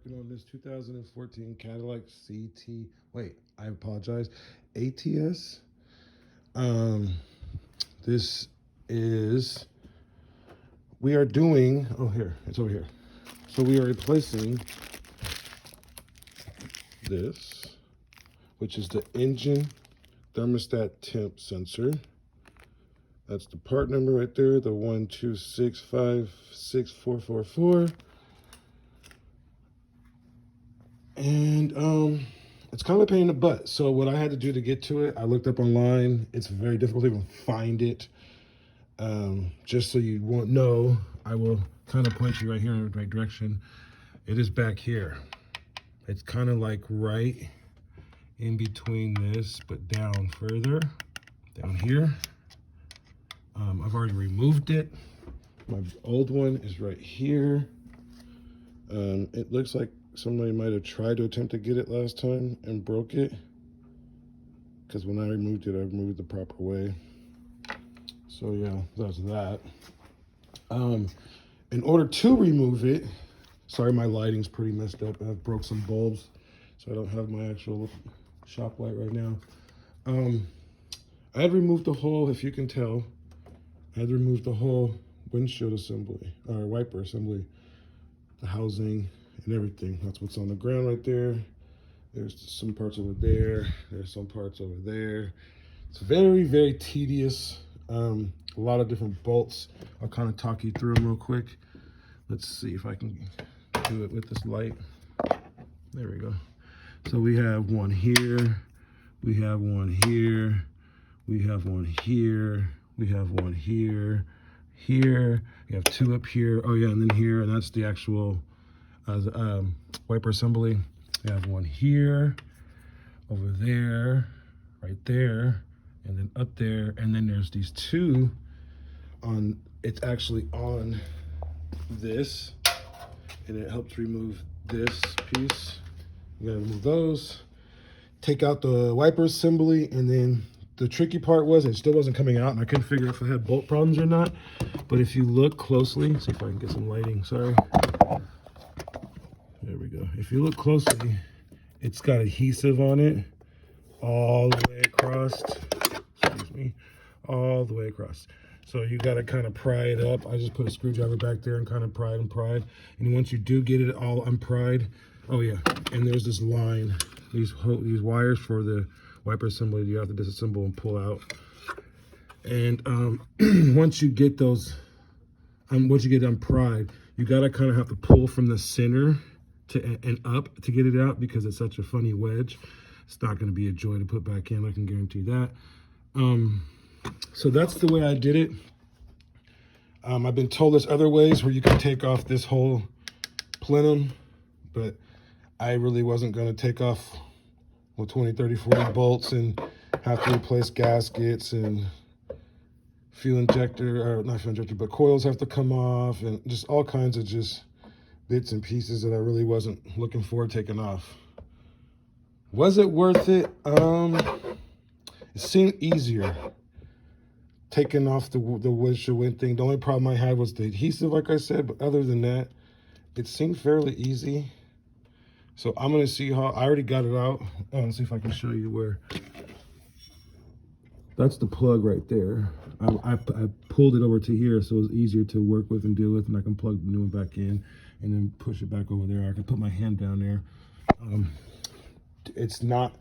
working on this 2014 Cadillac I apologize, ATS. Um, this is, we are doing, oh here, it's over here. So we are replacing this, which is the engine thermostat temp sensor. That's the part number right there, the 126564444. And it's kind of a pain in the butt. So what I had to do to get to it, I looked up online. It's very difficult to even find it. Just so you won't know, I will kind of point you right here in the right direction. It is back here. It's kind of like right in between this, but down further, down here. I've already removed it. My old one is right here. It looks like somebody might have tried to attempt to get it last time and broke it, because when I removed it, I removed it the proper way. So yeah, that's that. In order to remove it, sorry, my lighting's pretty messed up. I've broke some bulbs, so I don't have my actual shop light right now. I had removed the whole, if you can tell, I had removed the whole windshield assembly, or wiper assembly, the housing and everything. That's what's on the ground right there. There's some parts over there. There's some parts over there. It's very, very tedious. A lot of different bolts. I'll kind of talk you through them real quick. Let's see if I can do it with this light. There we go. So we have one here. We have one here. We have one here. We have one here. Here. We have two up here. Oh yeah, and then here, and that's the actual wiper assembly. We have one here, over there, right there, and then up there, and then there's these two on, it's actually on this, and it helps remove this piece. You gotta remove those, take out the wiper assembly, and then the tricky part was it still wasn't coming out, and I couldn't figure out if I had bolt problems or not. But if you look closely, see if I can get some lighting, sorry. There we go. If you look closely, it's got adhesive on it all the way across. Excuse me, all the way across. So you got to kind of pry it up. I just put a screwdriver back there and kind of pried and pried. And once you do get it all unpried, oh yeah, and there's this line, these wires for the wiper assembly you have to disassemble and pull out. And once you get those, once you get unpried, you got to kind of have to pull from the center and up to get it out, because it's such a funny wedge. It's not going to be a joy to put back in, I can guarantee that. So that's the way I did it. I've been told there's other ways where you can take off this whole plenum, but I really wasn't going to take off 20, 30, 40 bolts and have to replace gaskets, and fuel injector, or not fuel injector, but coils have to come off, and just all kinds of just bits and pieces that I really wasn't looking for taking off. Was it worth it? It seemed easier taking off the windshield thing. The only problem I had was the adhesive, like I said, but other than that, it seemed fairly easy. So I'm gonna see how, I already got it out. Let's see if I can show you where. That's the plug right there. I pulled it over to here so it's easier to work with and deal with, and I can plug the new one back in and then push it back over there. I can put my hand down there. It's not,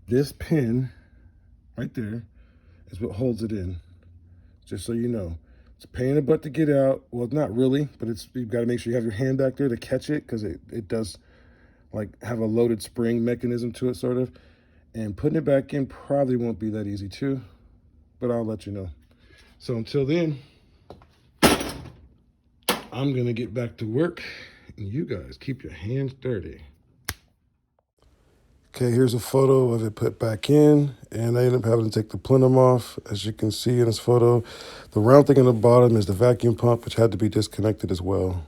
this pin right there is what holds it in, just so you know. It's a pain in the butt to get out. Well, not really, but it's, you've got to make sure you have your hand back there to catch it, because it does like have a loaded spring mechanism to it, sort of. And putting it back in probably won't be that easy too, but I'll let you know. So until then, I'm gonna get back to work, and you guys keep your hands dirty. Okay, here's a photo of it put back in, and I ended up having to take the plenum off. As you can see in this photo, the round thing on the bottom is the vacuum pump, which had to be disconnected as well.